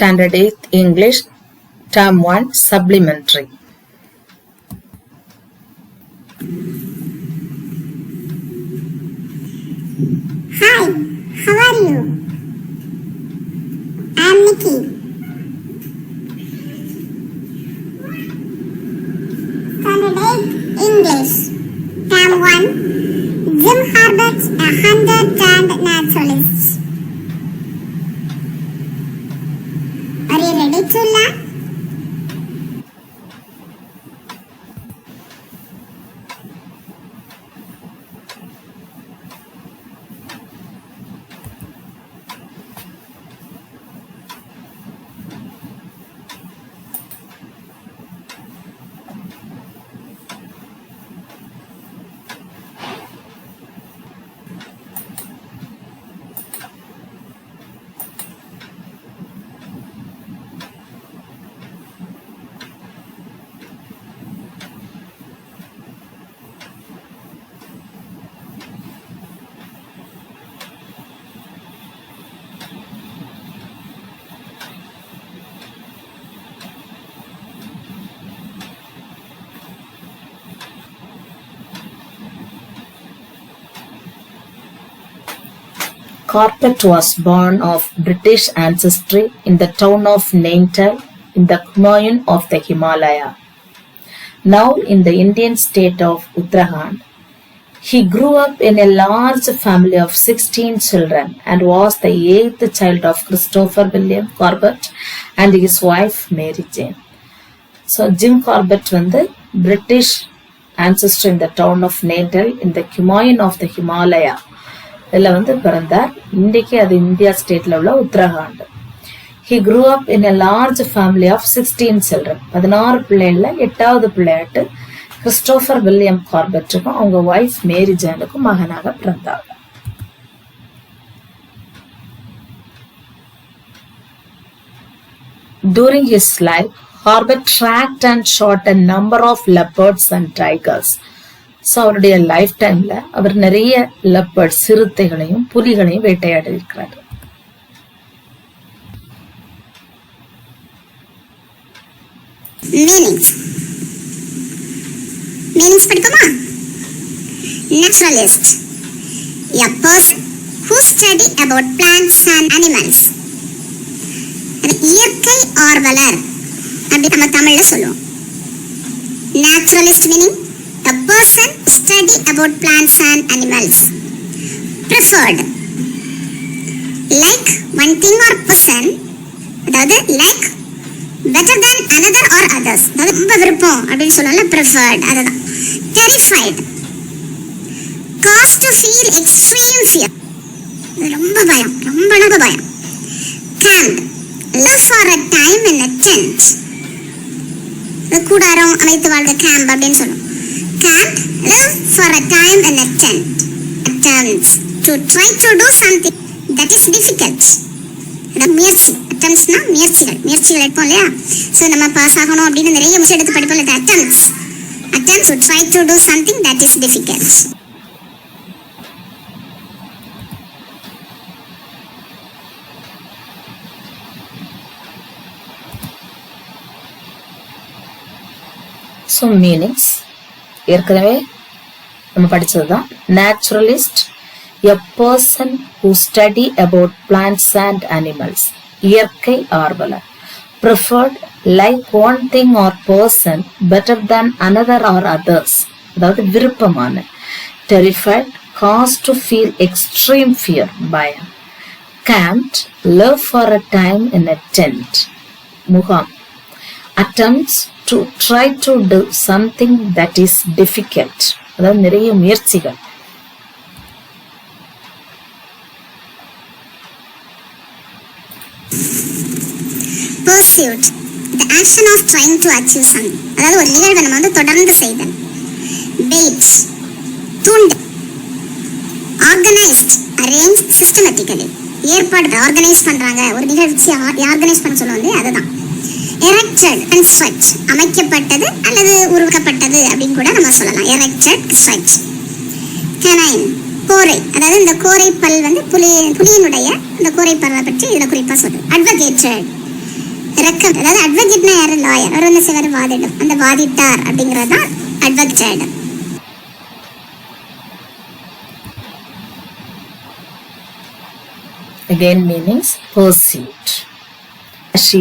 Standard 8th English, Term 1, Supplementary. Hi, how are you? I am Nikki. Standard 8 English, Term 1, Jim Corbett, a hunter-turned naturalist. Are you ready to learn? Corbett was born of British ancestry in the town of Nainital in the commune of the Himalaya, now in the Indian state of Uttarakhand. He grew up in a large family of 16 children and was the 8th child of Christopher William Corbett and his wife Mary Jane. So Jim Corbett British ancestry in the town of Nainital in the commune of the Himalaya. இதில் பிறந்தார். இன்றைக்கு அது India ஸ்டேட்ல உள்ள Uttarakhand. He grew up in a large family of 16 children. 16 பிள்ளைகள்ல 8வது பிள்ளையாட்டு Christopher William கார்பெட்டுக்கும் அவங்க wife மேரி ஜேனுக்கும் மகனாக பிறந்தார். During his life, Corbett tracked and shot a number of leopards and tigers. So அவருடைய லைஃப் டைம்ல அவர் நிறைய லெப்பர்ட் சிறுத்தைகளையும் புலிகளையும் வேட்டையாடி இருக்கிறார். Meanings படிப்போமா? Naturalist, a person who study about plants and animals. இயற்கை ஆர்வலர் அப்படி நம்ம தமிழ்ல சொல்லுவோம். Naturalist meaning a person study about plants and animals. Preferred, like one thing or person, அதாவது like better than another or others, அதாவது ரொம்ப விருப்பம் அப்படின்னு சொல்லல, preferred அதுதான். Terrified, cause to feel extreme fear, ரொம்ப பயம், ரொம்ப பயம். Camped, live for a time in a tent, கூடாரம் அமைத்து வாழ்க கேம்ப் அப்படின்னு சொல்லுவோம். Can't live for a time in a tent. Attempts, to try to do something that is difficult. முயற்சி, attemptsனா முயற்சிகள் எடுப்போம் இல்லையா? ஸோ நம்ம பாஸ் ஆகணும் அப்படின்னு நிறைய முயற்சி எடுத்து படிப்போம். attempts to try to do something that is difficult. So meanings ஏற்கனவே நம்ம படிச்சதுதான். Naturalist, a person who study about plants and animals, இயற்கை ஆர்வலர். Preferred, like one thing or person better than another or others, அதாவது விருப்பமான. Terrified, cause to feel extreme fear, பயம். Camped, live for a time in a tent, முகாம். Attempts, to try to do something that is difficult, அதாவது நிறைய முயற்சிகள். Pursuit, the action of trying to achieve something, அதாவது ஒரு நிகழ்வை நம்ம தொடர்ந்து செய்தல். Bait, தூண்டு. Organized, arrange systematically, ஏற்பாடு ஆர்கனைஸ் பண்றாங்க, ஒரு நிகழ்ச்சி ஆர்கனைஸ் பண்ண சொல்லுவாங்க, அதுதான். Erected, construct, அமைக்கப்பட்டது அல்லது உருவாக்கப்பட்டது அப்படின்னு கூட நம்ம சொல்லலாம். Erected, construct. Canine, கோரை, அதாவது இந்த கோரை பல் புலியினுடைய இந்த கோரை பல்லை பற்றி இதுல குறிப்பா சொல்லுது. Advocated, அதாவது அட்வொகேட்னா யாரு? லாயர். அவர் என்ன செய்வார்? வாதிடும். அந்த வாதிட்டார் அப்படிங்கிறது தான் advocate. Again meanings pursuit. As she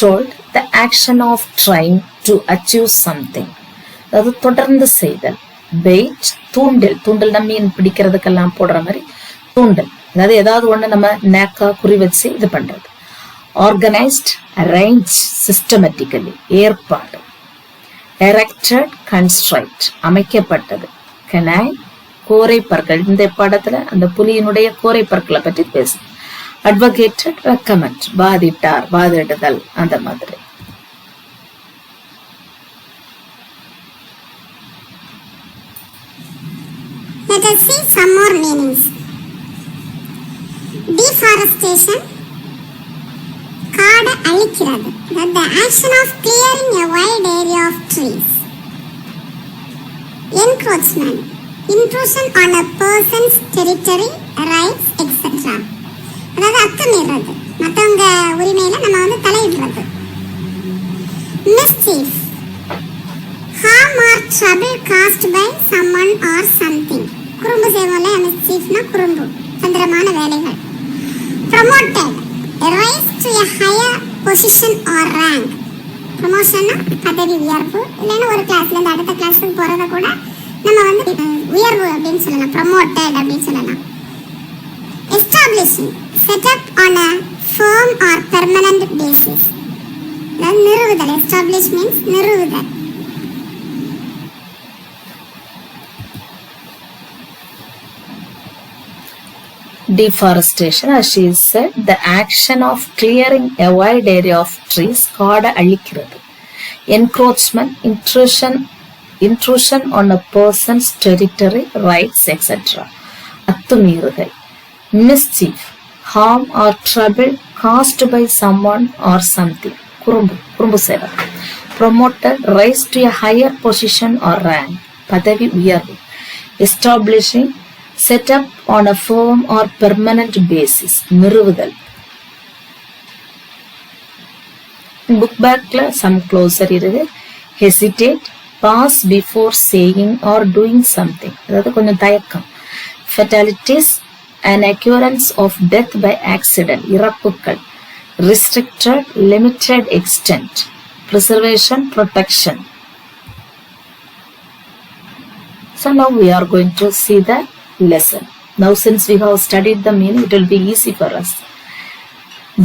told, the action of trying to achieve something. அதாவது தொடர்ந்து செய்தல். bait, தூண்டில். தூண்டில் நம்ம மீன் பிடிக்கிறதுக்கெல்லாம் போடுற மாதிரி தூண்டில். அதாவது ஏதாவது ஒண்ணு நம்ம நேக்கா குறி வச்சு இது பண்றது. organized, arranged systematically, ஏற்பாடு. erected, construct, அமைக்கப்பட்டது. canine, கோரை பற்கள். இந்த பாடத்துல அந்த புலியினுடைய கோரை பற்களை பற்றி பேசு. advocated, recommend, வாதிட்டார், வாதிடுதல், அந்த மாதிரி. Let us see some more meanings. Deforestation, காடு அழிக்கிறது. The action of clearing a wide area of trees. Encroachment, intrusion on a person's territory, rights, etc. அதாவது அத்துமீறது, மற்றவங்க உரிமையில நம்ம வந்து தலையிடுறது. Mischief, harm or trouble caused by someone or something. குறும்பு செய்வோம்ல, mischiefனா குறும்பு, தந்திரமான வேலைகள். Promoted, rise to a higher position or rank. ப்ரமோஷன்னா பதவி உயர்வு, இல்லைன்னா ஒரு கிளாஸ்ல இருந்து அடுத்த கிளாஸுக்கு போறத கூட நம்ம வந்து உயர்வு அப்படின்னு சொல்லலாம், ப்ரமோட்டட் அப்படின்னு சொல்லலாம். Establishing, set up on a firm or permanent basis. நிறுவுதல். Establish means நிறுவுதல். Deforestation, as she said, the action of clearing a wide area of trees, காடை அழிக்கிறது. Encroachment, intrusion on a person's territory, rights, etc. அத்துமீறுதல். Mischief, harm or trouble caused by someone or something. குறும்பு செய்வது. Promoted, rise to a higher position or rank. பதவி உயர்வு. Establishing, set up on a firm or permanent basis. நிறுவுதல். Book பேக்ல some closer இருக்கு. Hesitate, pause before saying or doing something. அதாவது கொஞ்சம் தயக்கம். Fatalities, an occurrence of death by accident. இறப்புக்கள். Restricted, limited extent. Preservation, protection. So now we are going to see the lesson. Now since we have studied the meaning, it will be easy for us.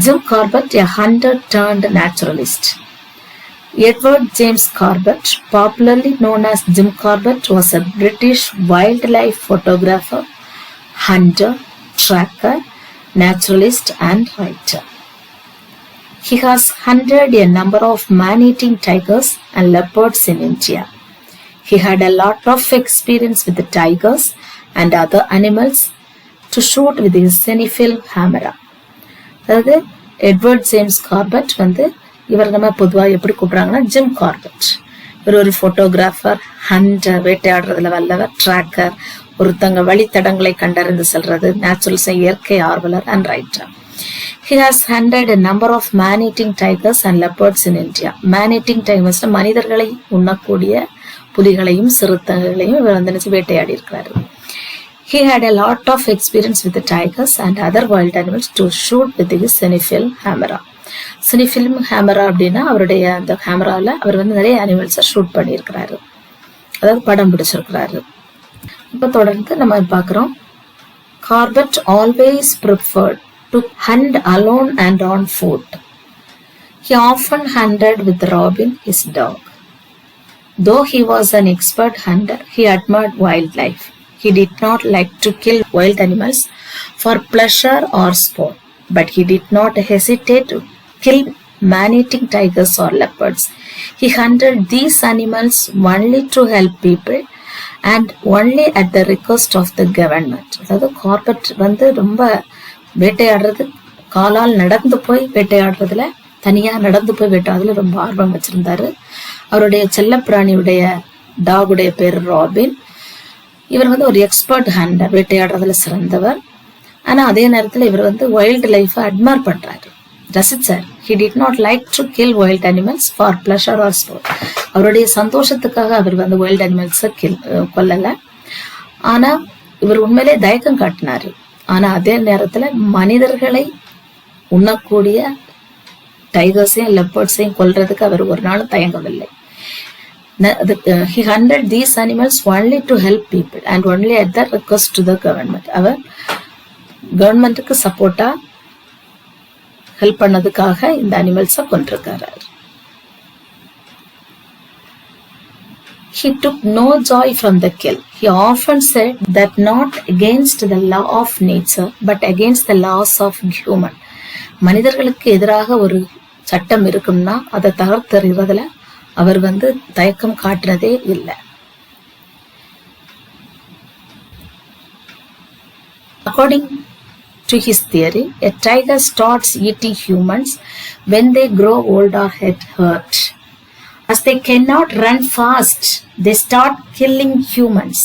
Jim Corbett, a hunter-turned naturalist. Edward James Corbett, popularly known as Jim Corbett, was a British wildlife photographer, hunter, tracker, naturalist and writer. He has hunted a number of man-eating tigers and leopards in India. He had a lot of experience with the tigers and other animals to shoot with his cinefilm camera. அதாவது Edward James carpet வந்து இவர் நம்ம பொதுவாக எப்படி கூப்பிடுறாங்கன்னா Jim Corbett. இவர் ஒரு photographer, Hunter, வேட்டையாடுறதுல வல்லவர், tracker, ஒருத்தங்க வழித்தடங்களை கண்டறிந்து செல்றது, நேச்சுரல்ஸ் இயற்கை ஆர்வலர் and writer. He has hunted a number of man-eating tigers and leopards in India. Man-eating tigers மனிதர்களை உண்ணக்கூடிய புலிகளையும் சிறுத்தைகளையும் இவர் வந்து வேட்டையாடி இருக்கிறாரு. He had a lot of experience with the tigers and other wild animals to shoot with his cinefilm camera. Cinefilm camera அப்படின்னா அவருடைய அந்த கேமராவில் அவர் வந்து நிறைய அனிமல்ஸை ஷூட் பண்ணியிருக்கிறாரு, அதாவது படம் பிடிச்சிருக்கிறாரு. இப்போ தொடர்ந்து நம்ம பார்க்குறோம். Corbett always preferred to hunt alone and on foot. He often hunted with Robin, his dog. Though he was an expert hunter, he admired wildlife. He did not like to kill wild animals for pleasure or sport, but he did not hesitate to kill man-eating tigers or leopards. He hunted these animals only to help people and only at the request of the government. அதாவது carpet வந்து ரொம்ப வேட்டையாடுறது, காலால் நடந்து போய் வேட்டையாடுறதுல, தனியா நடந்து போய் வேட்டையாடுறதுல ரொம்ப ஆர்வம் வச்சிருந்தாரு. அவருடைய செல்லப்பிராணியுடைய டாகுடைய பேர் ராபின். இவர் வந்து ஒரு எக்ஸ்பர்ட் ஹண்டர், வேட்டையாடுறதுல சிறந்தவர். ஆனா அதே நேரத்துல இவர் வந்து வைல்டு லைஃபை அட்மைர் பண்றாரு, ரசிச்சார். he did not like to kill wild animals for pleasure or sport. அவருடைய சந்தோஷத்துக்காக அவர் வந்து வைல்ட் அனிமல்ஸை கொல்லல. ஆனா இவர் உண்மையிலே தயக்கம் காட்டினாரு. ஆனா அதே நேரத்துல மனிதர்களை உண்ணக்கூடிய டைகர்ஸையும் லெப்பர்ட்ஸையும் கொல்றதுக்கு அவர் ஒரு நாளும் தயங்கவில்லை. He hunted these animals only to help people and only at the request to the government. அவர் கவர்மெண்ட்டுக்கு சப்போர்ட்டா ஹெல்ப் பண்ணதுக்காக இந்த அனிமல்ஸை கொண்டிருக்காரு. He took no joy from the kill. He often said that not against the law of nature but against the laws of human. மனிதர்களுக்கு எதிராக ஒரு சட்டம் இருக்கும்னா அதை தகர்த்தெறிவதில் அவர் வந்து தயக்கம் காட்டுறதே இல்லை. According to his theory, a tiger starts eating humans when they grow old or get hurt. As they cannot run fast, they start killing humans.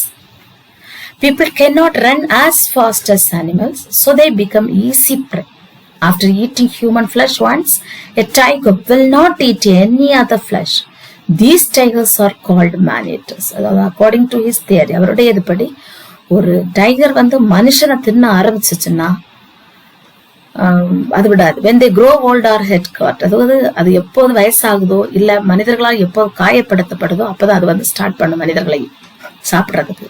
People cannot run as fast as animals, so they become easy prey. After eating human flesh once, a tiger will not eat any other flesh. These tigers are called man-eaters. According to his theory, அவருடைய இதுபடி ஒரு tiger வந்து மனுஷனை தின்ன ஆரம்பிச்சுச்சுன்னா அது விடாது. when they grow old or get hurt, அதாவது அது எப்போது வயசாகுதோ இல்ல மனிதர்களால் எப்போது காயப்படுத்தப்படுதோ அப்பதான் அது வந்து ஸ்டார்ட் பண்ணும் மனிதர்களை சாப்பிடுறதுக்கு.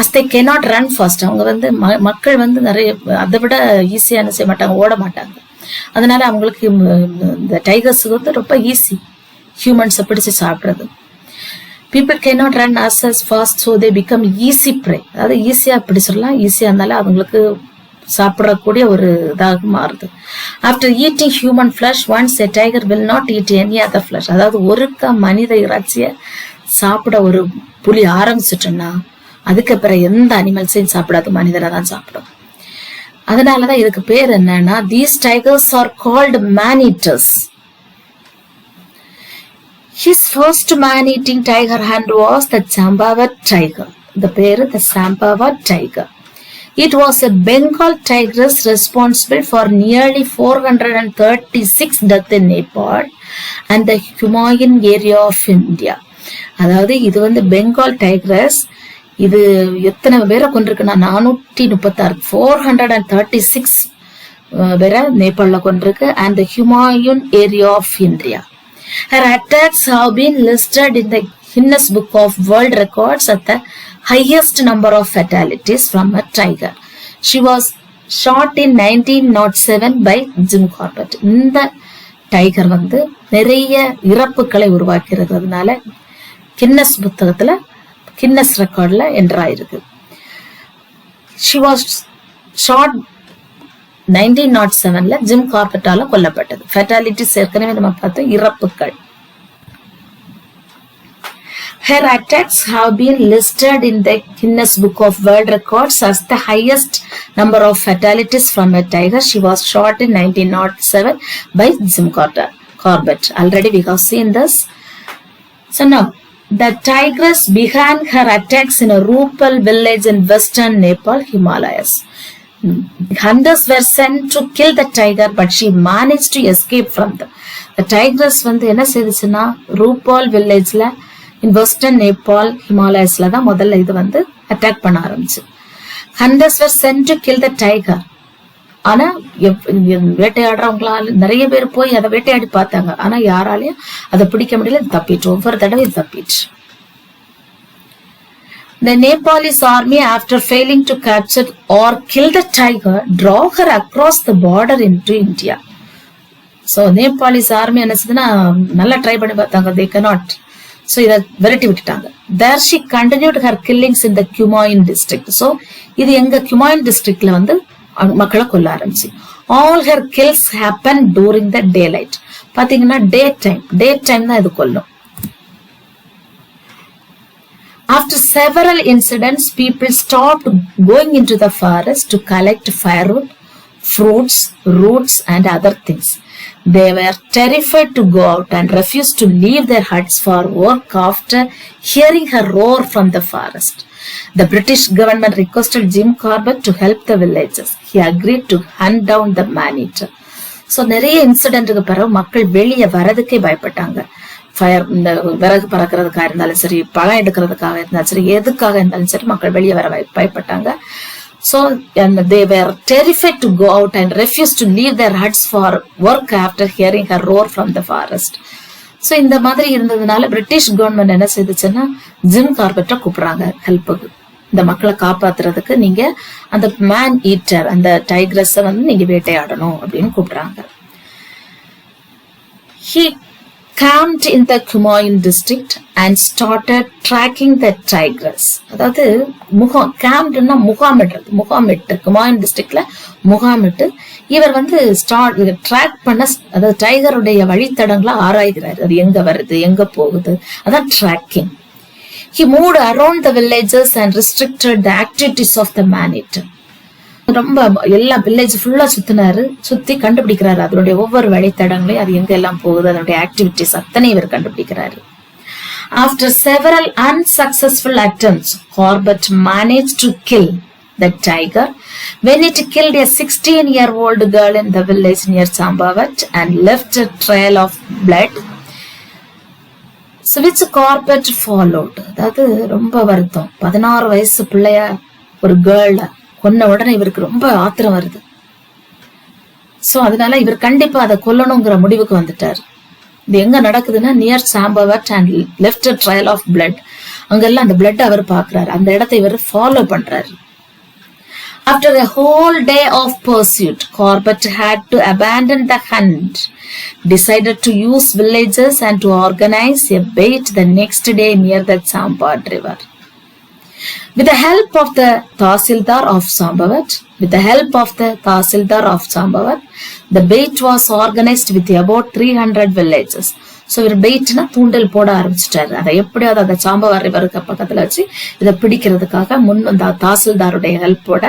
as they cannot run fast, அவங்க வந்து மக்கள் வந்து நிறைய அதை விட ஈஸியா என்ன செய்ய மாட்டாங்க, ஓட மாட்டாங்க. அதனால அவங்களுக்கு இந்த டைகர்ஸுக்கு வந்து ரொம்ப ஈஸி ஹியூமன்ஸை பிடிச்சு சாப்பிடுறது. people cannot run as fast, so they become easy prey. அதாவது ஈஸியா பிடிச்சிடலாம், ஈஸியா இருந்தாலும் அவங்களுக்கு சாப்பிடக்கூடிய ஒரு இதாக மாறுது. After eating human flush once a tiger will not eat any other flush. அதாவது ஒருக்கா மனித இறைச்சியை சாப்பிட ஒரு புலி ஆரம்பிச்சிட்டோம்னா அதுக்கப்புறம் எந்த அனிமல்ஸையும் சாப்பிடாது, மனிதரை தான் சாப்பிடும். அதனாலதான் இதுக்கு பேர் என்னன்னா these tigers are called man eaters. His first man-eating tiger hunt was the Chambawat tiger. The பேரு the Chambawat tiger. It was a Bengal tigress responsible for nearly 436 deaths in Nepal and the Himalayan area of India. அதாவது இது வந்து பெங்கால் டைக்ரஸ், இது எத்தனை பேரை கொண்டிருக்குன்னா 436 436 பேரை நேபாளில் கொண்டிருக்கு and the Himalayan area of India. Her attacks have been listed in the Guinness Book of World Records at the highest number of fatalities from a tiger. She was shot in 1907 by Jim Corbett. இந்த tiger வந்து நிறைய இறப்புகளை உருவாக்கிறதுனால Guinness புத்தகத்துல Guinness ரெக்கார்ட்ல என்ட்ராயிருக்கு. She was shot 1907ல Jim கார்பெட்டால கொல்லப்பட்டது. ஃபெட்டாலிட்டிஸ் ஏற்கனவே நம்ம பார்த்தோம், இறப்புகள். Her attacks have been listed in the Guinness Book of World Records as the highest number of fatalities from a tiger. She was shot in 1907 by Jim Corbett. Already we have seen this. So now, the tigress began her attacks in a rural village in western Nepal, Himalayas. Hunters were sent to kill the tiger, but she managed to escape from them. The tigress வந்து என்ன செய்துச்சுன்னா ரூபால் வில்லேஜ்ல இன் western Nepal ஹிமாலயஸ்ல தான் முதல்ல இது வந்து attack பண்ண ஆரம்பிச்சு. Hunters were sent to kill the tiger. ஆனா வேட்டையாடுறவங்களால நிறைய பேர் போய் அதை வேட்டையாடி பார்த்தாங்க, ஆனா யாராலையும் அதை பிடிக்க முடியல, தப்பிட்டு ஒவ்வொரு தடவை தப்பிச்சு. The Nepalese army, after failing to capture or kill the tiger, drove her across the border into India. So Nepalese army என்னதுன்னா நல்லா ட்ரை பண்ணி பார்த்தாங்க, they cannot. So இத விரட்டி விட்டுட்டாங்க. There she continued her killings in the Kumaon district. So இது எங்க Kumaon districtல வந்து மக்களை கொல்ல ஆரம்பிச்சு. All her kills happened during the daylight. பாத்தீங்கன்னா டே டைம் தான் இது கொல்லும். After several incidents, people stopped going into the forest to collect firewood, fruits, roots, and other things. They were terrified to go out and refused to leave their huts for work after hearing her roar from the forest. The British government requested Jim Corbett to help the villagers. He agreed to hunt down the man-eater. So நிறைய இன்சிடென்ட்டுக்கு பிறகு மக்கள் வெளியே வரதுக்கே பயப்பட்டாங்க. Fire, இந்த விறகு பறக்கிறதுக்காக இருந்தாலும் சரி, பழம் எடுக்கிறதுக்காக இருந்தாலும் சரி, எதுக்காக இருந்தாலும் சரி, மக்கள் வெளியே வர பயப்பட்டாங்க. So and they were terrified to go out and refused to leave their huts for work after hearing a roar from the forest. So இந்த மாதிரி இருந்ததுனால பிரிட்டிஷ் கவர்மெண்ட் என்ன செய்துச்சுன்னா ஜிம் கார்பெட்டை கூப்பிடுறாங்க ஹெல்ப்புக்கு. இந்த மக்களை காப்பாத்துறதுக்கு நீங்க அந்த மேன் ஈட்டர், அந்த டைக்ரஸை வந்து நீங்க வேட்டையாடணும் அப்படின்னு கூப்பிடுறாங்க. He camped in the Kumaon district and started tracking the tigress. அதாவது campedனா முகாமிட்டு குமாயூன் டிஸ்ட்ரிக்ட்ல முகாமிட்டு இவர் வந்து ட்ராக் பண்ண, அதாவது டைகருடைய வழித்தடங்களை ஆராய்கிறார். அது எங்க வருது, எங்க போகுது, அதான் tracking. He moved around the villages and restricted the activities of the man-eater. ரொம்ப எல்லா வில்லேஜ் ஃபுல்லா சுத்தி கண்டுபிடிக்கிறாரு அதனுடைய ஒவ்வொரு வழித்தடங்களையும், அது எங்க எல்லாம் போகுது, அதனுடைய ஆக்டிவிட்டிஸ் அத்தனை இவர் கண்டுபிடிக்கிறாரு. After several unsuccessful attempts, Corbett managed to kill the tiger when it killed a 16-year-old girl in the village near Chambawat and left a trail of blood, so which Corbett followed. அதாவது ரொம்ப வருத்தம், 16 வயசு பிள்ளைய ஒரு கேர்ள கொன்ன உடனே இவருக்கு ரொம்ப ஆத்திரம் வருது. சோ அதனால இவர் கண்டிப்பா அதை கொல்லணுங்கிற முடிவுக்கு வந்துட்டார். இது எங்க நடக்குதுன்னா near Champawat and left trail of blood, அங்கெல்லாம் அந்த பிளட் அவர் பாக்குறாரு. அந்த இடத்தை இவர் ஃபாலோ பண்றாரு. After a whole day of pursuit, Corbett had to abandon the hunt, decided to use villagers and to organize a bait the next day near the Chambawat river. With the help of the Tahsildar of Chambawat, the bait was organized with about 300 villages. So இவர் பெயிட்னா தூண்டல் போட ஆரம்பிச்சிட்டாரு. அதை எப்படியாவது அந்த சாம்பவார் ரிவருக்கு பக்கத்துல வச்சு இதை பிடிக்கிறதுக்காக அந்த தாசில்தாருடைய ஹெல்ப்போட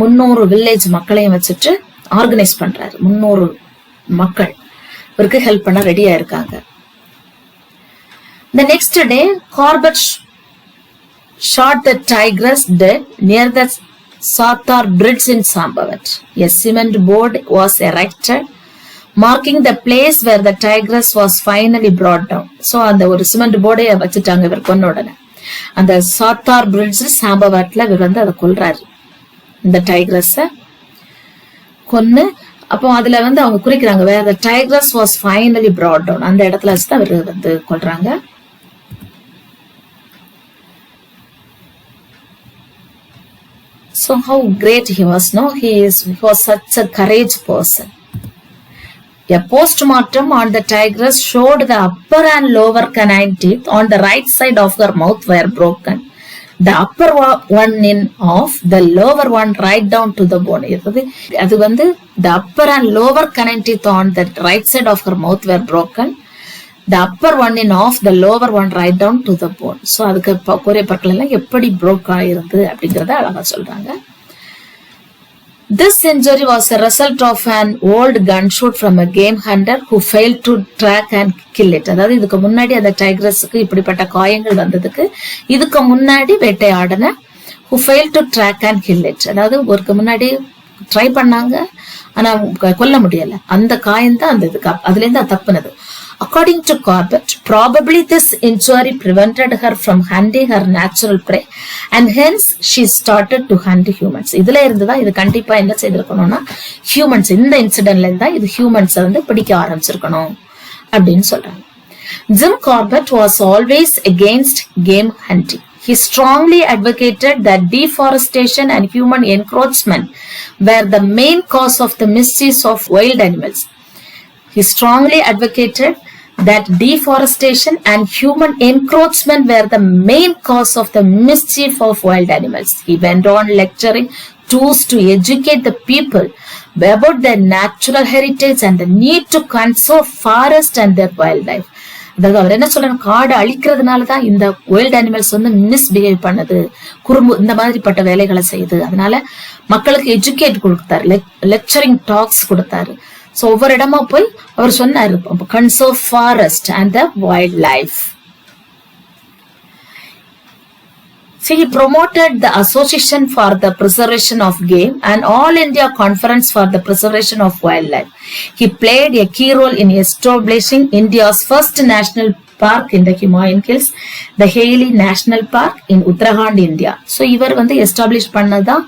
300 வில்லேஜ் மக்களையும் வச்சுட்டு ஆர்கனைஸ் பண்றாரு. 300 மக்கள் இவருக்கு ஹெல்ப் பண்ண ரெடியா இருக்காங்க. The next day, Corbett shot the tigress dead near the Satar Bridge in Chambawat. A cement board was erected, marking the place where the tigress was finally brought down. So அந்த ஒரு cement போர்டை வச்சுட்டாங்க இவர் கொன்ன உடனே. அந்த சாத்தார் bridge சாம்பவாட்ல இவர் வந்து அதை கொல்றாரு. இந்த டைக்ரஸ கொன்னு அப்போ அதுல வந்து அவங்க குறிக்கிறாங்க where the tigress was finally brought down. அந்த இடத்துல வச்சுதான் இவர் வந்து கொல்றாங்க. So how great he was, no? He was such a courage person. A postmortem on the tigress showed the upper and lower canine teeth on the right side of her mouth were broken. The upper one in off, the lower one right down to the bone. அது வந்து the upper and lower canine teeth on the right side of her mouth were broken. The upper one in off, the lower one right down to the bone. So அதுக்கு கோரிய பற்கள் எல்லாம் எப்படி broke ஆயிருந்து அப்படிங்கறத அழகா சொல்றாங்க. This injury was a result of an old gunshot from a game hunter who failed to track and kill it. அதாவது இதுக்கு முன்னாடி அந்த டைக்ரஸுக்கு இப்படிப்பட்ட காயங்கள் வந்ததுக்கு இதுக்கு முன்னாடி வேட்டையாடின who failed to track and kill it. அதாவது ஒருக்கு முன்னாடி ட்ரை பண்ணாங்க ஆனா கொல்ல முடியல. அந்த காயம் தான் அந்த இதுக்கு அதுல இருந்து அது தப்புனது. According to Corbett, probably this injury prevented her from hunting her natural prey and hence she started to hunt humans. இதுல இருந்துதான் இது கண்டிப்பா என்ன செய்திருக்கணும்னா ஹியூமன்ஸ், இந்த இன்சிடென்ட்ல இருந்தா இது ஹியூமன்ஸை வந்து பிடிக்க ஆரம்பிச்சிருக்கணும் அப்படின்னு சொல்றாங்க. Jim Corbett was always against game hunting. He strongly advocated that deforestation and human encroachment were the main cause of the mischief of wild animals. He strongly advocated that deforestation and human encroachment were the main cause of the mischief of wild animals. He went on lecturing tours to educate the people about their natural heritage and the need to conserve forest and their wildlife. அதாவது அவர் என்ன சொல்றாரு, காடு அழிக்கிறதுனாலதான் இந்த wild animals வந்து misbehave பண்ணுது, குறும்பு இந்த மாதிரிப்பட்ட வேலைகளை செய்யுது. அதனால மக்களுக்கு எஜுகேட் கொடுத்தாரு, லெக்சரிங் டாக்ஸ் கொடுத்தாரு. சோ ஒவ்வொரு இடமா போய் அவர் சொன்னாரு conserve forest and the wild life. So he promoted the Association for the Preservation of Game and All India Conference for the Preservation of Wildlife. He played a key role in establishing India's first national park in the Himalayan Hills, the Haley National Park in Uttarakhand, India. So இவர் வந்து establish பண்ணதான்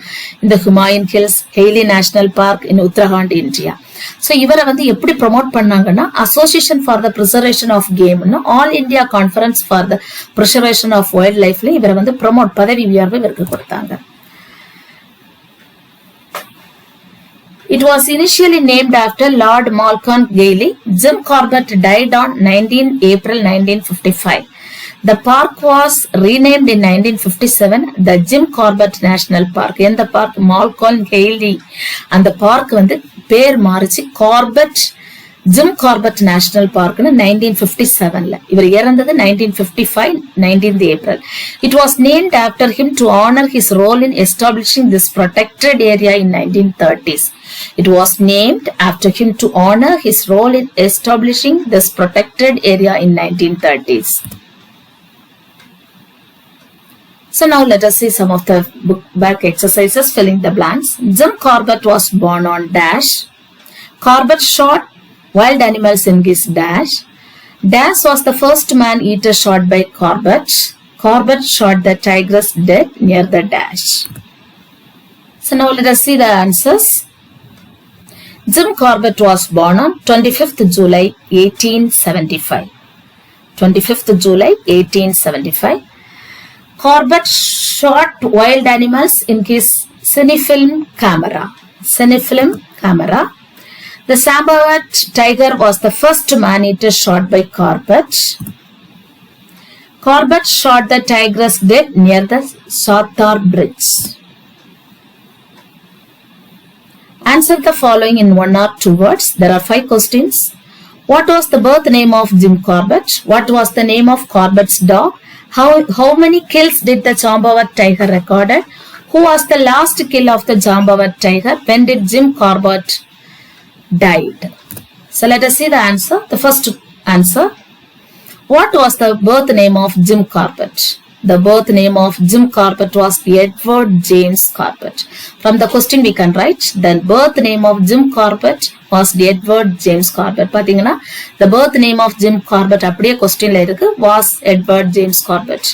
இந்த Himalayan Hills, Haley National Park in Uttarakhand, India. So இவரை வந்து எப்படி promote பண்ணாங்கன்னா association for the preservation of கேம்னு all India conference for the preservation of wild லைஃப்ல இவரை வந்து ப்ரொமோட் பதவி உயர்வு இவருக்கு கொடுத்தாங்க. It was initially named after Lord Malcolm Gailey. Jim Corbett died on 19 April 1955. The park was renamed in 1957 the Jim Corbett National Park. இந்த park Malcolm Cayley அந்த park வந்து பேர் மாறிச்சு கார்பெட் ஜிம் கார்பெட் நேஷனல் பார்க்னு 1957ல. இவர் இறந்தது 1955 19th April. It was named after him to honor his role in establishing this protected area in 1930s. It was named after him to honor his role in establishing this protected area in 1930s. So now let us see some of the book back exercises filling the blanks. Jim Corbett was born on dash. Corbett shot wild animals in his dash. Dash was the first man-eater shot by Corbett. Corbett shot the tigress dead near the dash. So now let us see the answers. Jim Corbett was born on 25th July 1875. 25th July 1875. Corbett shot wild animals in his cinefilm camera. Cinefilm camera. The Sambhavat tiger was the first man-eater shot by Corbett. Corbett shot the tigress dead near the Satar Bridge. Answer the following in 1 or 2 words. There are 5 questions. What was the birth name of Jim Corbett? What was the name of Corbett's dog? How many kills did the Jambavat tiger recorded? Who was the last kill of the Jambavat tiger? When did Jim Corbett died? So let us see the answer. The first answer. What was the birth name of Jim Corbett? The birth name of Jim Corbett was Edward James Corbett. From the question we can write the birth name of Jim Corbett was Edward James Corbett. பாத்தீங்கன்னா the birth name of Jim Corbett அப்படியே questionல இருக்கு was Edward James Corbett.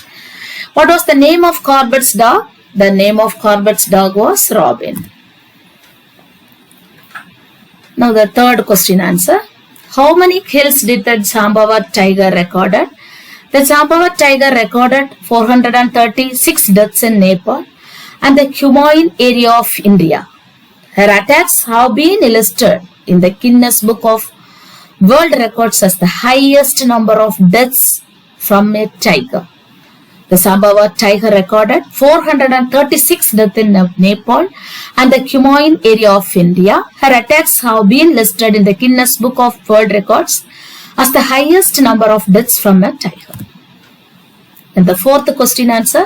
What was the name of Corbett's dog? The name of Corbett's dog was Robin. Now the third question answer. How many kills did the Jambavat tiger recorded? The Jambavat tiger recorded 436 deaths in Nepal and the Himalayan area of India. Her attacks have been listed in the Guinness Book of World Records as the highest number of deaths from a tiger. The Jambavat tiger recorded 436 deaths in Nepal and the Himalayan area of India. Her attacks have been listed in the Guinness Book of World Records as the highest number of deaths from a tiger. And the fourth question answer.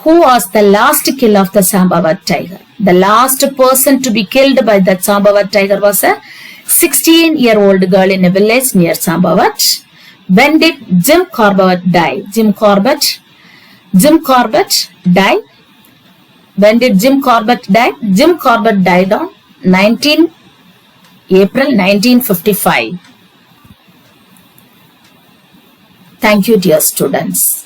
Who was the last kill of the Jambavat tiger? The last person to be killed by the Jambavat tiger was a 16-year-old girl in a village near Jambavat. When did Jim Corbett die? Jim Corbett died. When did Jim Corbett die? Jim Corbett died on 19 April 1955. Thank you, dear students.